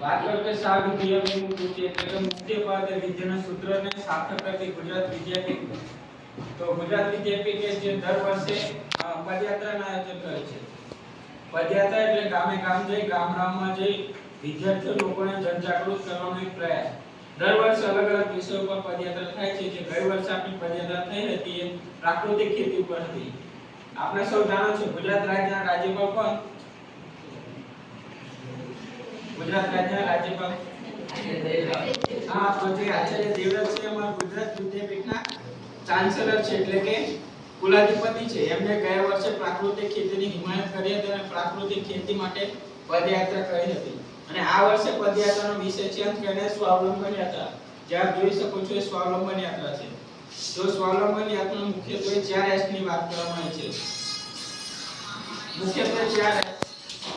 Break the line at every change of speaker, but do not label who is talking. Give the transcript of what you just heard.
વાત કરते સાવિત્રી અભિમુક્તિ એટલે કે મુક્તિ પાત્ર વિદ્યાના સૂત્રને સાર્થક કરતી ગુજરાત વિદ્યાપીઠ. તો ગુજરાત વિદ્યાપીઠ જે દર વર્ષે પદયાત્રાનું આયોજન કરે છે. પદયાત્રા એટલે ગામે ગામ જઈ ગામડામાં જઈ વિદ્યાર્થીઓ લોકોને જનજાગૃત કરવાનો એક પ્રયાસ. દર વર્ષે અલગ અલગ વિષયો પર પદયાત્રા થાય છે. જે ગઈ વર્ષે આપણી પદયાત્રા થઈ હતી એ પ્રાકૃતિક ખેતી ઉપર હતી. આપણે સૌ જાણો છો ગુજરાત રાજ્યના રાજ્યપાલ કોણ? ગુજરાત રાજ્યના રાજ્યપાલ તો જે આચાર્ય દેવવ્રત છે અમારા ગુજરાત વિદ્યાપીઠના ચાન્સેલર છે એટલે કે કુલાધિપતિ છે. એમને ગયા વર્ષે પ્રાકૃતિક ખેતીની હિમાયત કરી હતી અને પ્રાકૃતિક ખેતી માટે પદયાત્રા કરી હતી. અને આ વર્ષે પદયાત્રાનો વિષય ચેન્જ કરીને સ્વાવલંબન યાત્રા. જે આપ જોઈ શકો છો એ સ્વાવલંબન યાત્રા છે. જો સ્વાવલંબન યાત્રાનો મુખ્યત્વે 4 S ની વાત કરવામાં આવી છે. મુખ્યત્વે 4